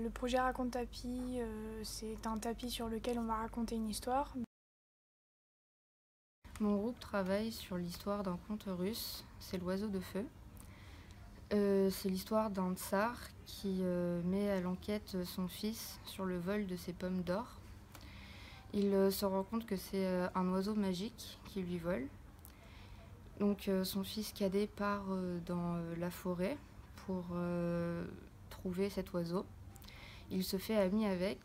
Le projet Raconte Tapis, c'est un tapis sur lequel on va raconter une histoire. Mon groupe travaille sur l'histoire d'un conte russe, c'est l'oiseau de feu. C'est l'histoire d'un tsar qui met à l'enquête son fils sur le vol de ses pommes d'or. Il se rend compte que c'est un oiseau magique qui lui vole. Donc son fils cadet part dans la forêt pour trouver cet oiseau. Il se fait ami avec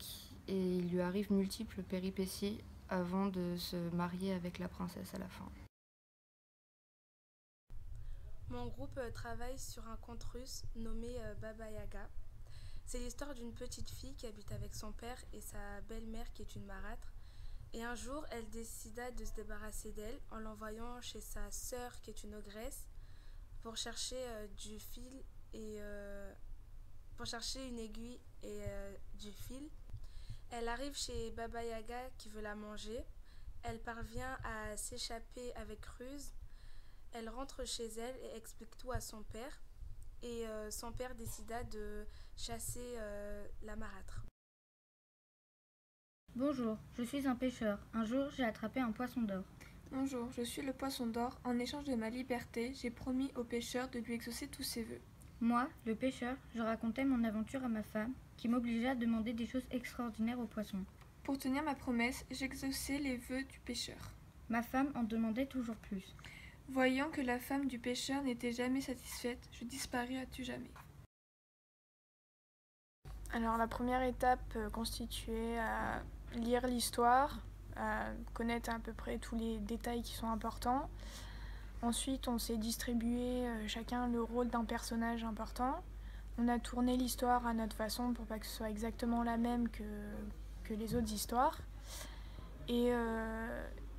et il lui arrive multiples péripéties avant de se marier avec la princesse à la fin. Mon groupe travaille sur un conte russe nommé Baba Yaga. C'est l'histoire d'une petite fille qui habite avec son père et sa belle-mère qui est une marâtre. Et un jour, elle décida de se débarrasser d'elle en l'envoyant chez sa sœur qui est une ogresse pour chercher du fil et pour chercher une aiguille et du fil. Elle arrive chez Baba Yaga qui veut la manger. Elle parvient à s'échapper avec ruse. Elle rentre chez elle et explique tout à son père. Et son père décida de chasser la marâtre. Bonjour, je suis un pêcheur. Un jour, j'ai attrapé un poisson d'or. Bonjour, je suis le poisson d'or. En échange de ma liberté, j'ai promis au pêcheur de lui exaucer tous ses vœux. Moi, le pêcheur, je racontais mon aventure à ma femme, qui m'obligeait à demander des choses extraordinaires au poisson. Pour tenir ma promesse, j'exauçais les vœux du pêcheur. Ma femme en demandait toujours plus. Voyant que la femme du pêcheur n'était jamais satisfaite, je disparus à tout jamais. Alors la première étape constituait à lire l'histoire, à connaître à peu près tous les détails qui sont importants. Ensuite, on s'est distribué chacun le rôle d'un personnage important. On a tourné l'histoire à notre façon pour pas que ce soit exactement la même que les autres histoires. Et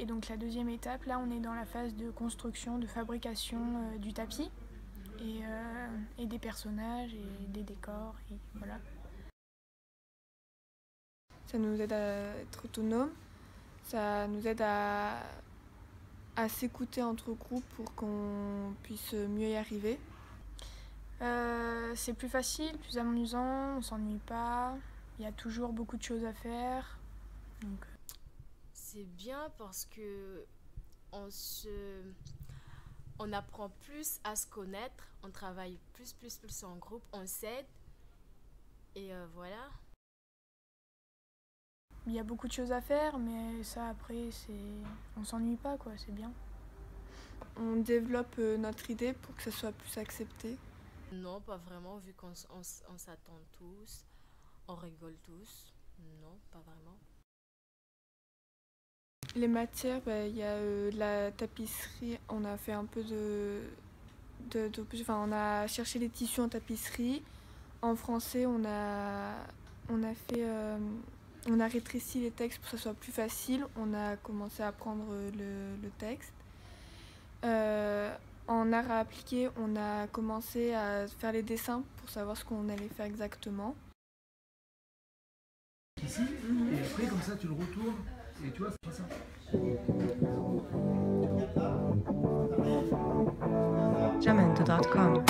donc la deuxième étape, là, on est dans la phase de construction, de fabrication du tapis et des personnages et des décors. Et voilà. Ça nous aide à être autonome, ça nous aide à s'écouter entre groupes pour qu'on puisse mieux y arriver. C'est plus facile, plus amusant, on s'ennuie pas, il y a toujours beaucoup de choses à faire. Donc... C'est bien parce que on apprend plus à se connaître, on travaille plus en groupe, on s'aide et voilà. Il y a beaucoup de choses à faire, mais ça après, on s'ennuie pas, quoi, c'est bien. On développe notre idée pour que ça soit plus accepté. Non, pas vraiment, vu qu'on s'attend tous, on rigole tous. Non, pas vraiment. Les matières, y a la tapisserie, on a fait un peu on a cherché les tissus en tapisserie. En français, on a rétréci les textes pour que ça soit plus facile. On a commencé à apprendre le texte. En art appliqué, on a commencé à faire les dessins pour savoir ce qu'on allait faire exactement. Ici, et après comme ça tu le retournes et tu vois c'est ça. Jamendo.com